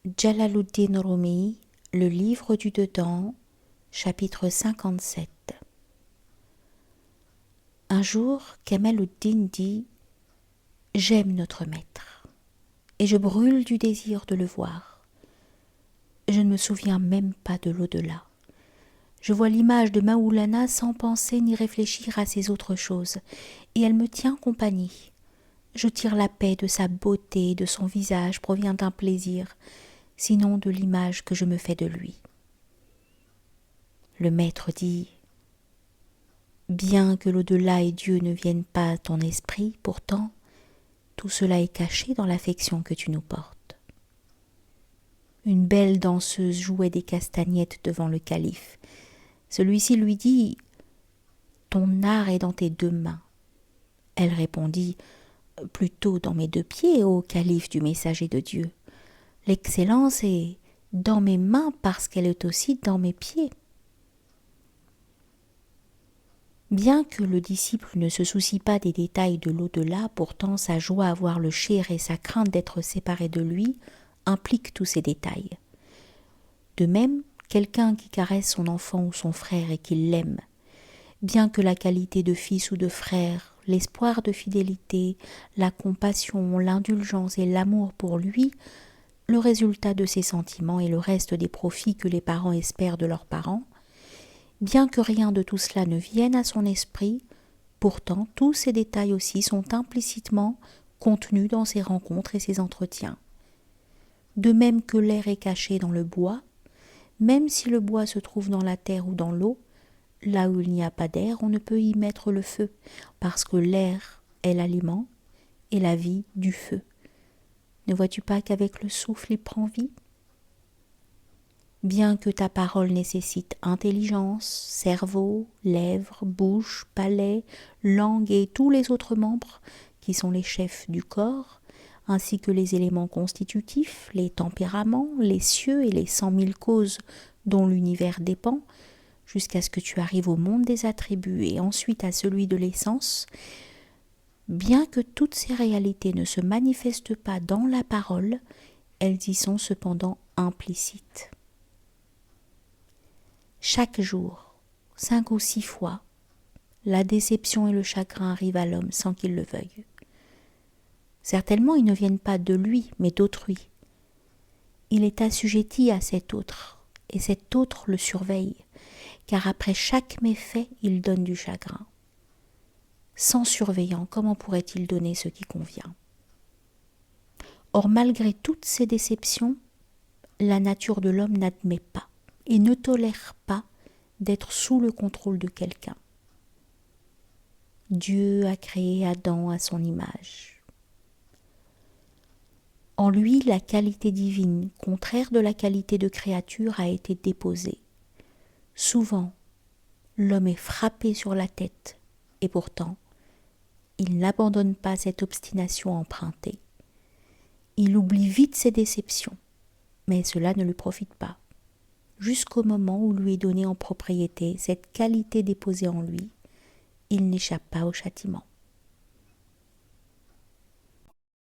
Jalaluddin Rumi, le livre du dedans, chapitre 57. Un jour, Kamaluddin dit « J'aime notre maître, et je brûle du désir de le voir. Je ne me souviens même pas de l'au-delà. Je vois l'image de Maulana sans penser ni réfléchir à ces autres choses, et elle me tient compagnie. Je tire la paix de sa beauté et de son visage provient d'un plaisir, sinon de l'image que je me fais de lui. » Le maître dit « Bien que l'au-delà et Dieu ne viennent pas à ton esprit, pourtant, tout cela est caché dans l'affection que tu nous portes. » Une belle danseuse jouait des castagnettes devant le calife. Celui-ci lui dit « Ton art est dans tes 2 mains. » Elle répondit « Plutôt dans mes 2 pieds, ô calife du messager de Dieu. L'excellence est dans mes mains parce qu'elle est aussi dans mes pieds. » Bien que le disciple ne se soucie pas des détails de l'au-delà, pourtant sa joie à voir le Cheikh et sa crainte d'être séparé de lui impliquent tous ces détails. De même, quelqu'un qui caresse son enfant ou son frère et qui l'aime, bien que la qualité de fils ou de frère, l'espoir de fidélité, la compassion, l'indulgence et l'amour pour lui, le résultat de ces sentiments et le reste des profits que les parents espèrent de leurs parents, bien que rien de tout cela ne vienne à son esprit, pourtant tous ces détails aussi sont implicitement contenus dans ses rencontres et ses entretiens. De même que l'air est caché dans le bois, même si le bois se trouve dans la terre ou dans l'eau, là où il n'y a pas d'air, on ne peut y mettre le feu, parce que l'air est l'aliment et la vie du feu. Ne vois-tu pas qu'avec le souffle il prend vie ? Bien que ta parole nécessite intelligence, cerveau, lèvres, bouche, palais, langue et tous les autres membres qui sont les chefs du corps, ainsi que les éléments constitutifs, les tempéraments, les cieux et les 100 000 causes dont l'univers dépend, jusqu'à ce que tu arrives au monde des attributs et ensuite à celui de l'essence, bien que toutes ces réalités ne se manifestent pas dans la parole, elles y sont cependant implicites. Chaque jour, 5 ou 6 fois, la déception et le chagrin arrivent à l'homme sans qu'il le veuille. Certainement, ils ne viennent pas de lui, mais d'autrui. Il est assujetti à cet autre, et cet autre le surveille, car après chaque méfait, il donne du chagrin. Sans surveillant, comment pourrait-il donner ce qui convient ? Or, malgré toutes ces déceptions, la nature de l'homme n'admet pas et ne tolère pas d'être sous le contrôle de quelqu'un. Dieu a créé Adam à son image. En lui, la qualité divine, contraire de la qualité de créature, a été déposée. Souvent, l'homme est frappé sur la tête, et pourtant, il n'abandonne pas cette obstination empruntée. Il oublie vite ses déceptions, mais cela ne lui profite pas. Jusqu'au moment où lui est donnée en propriété cette qualité déposée en lui, il n'échappe pas au châtiment.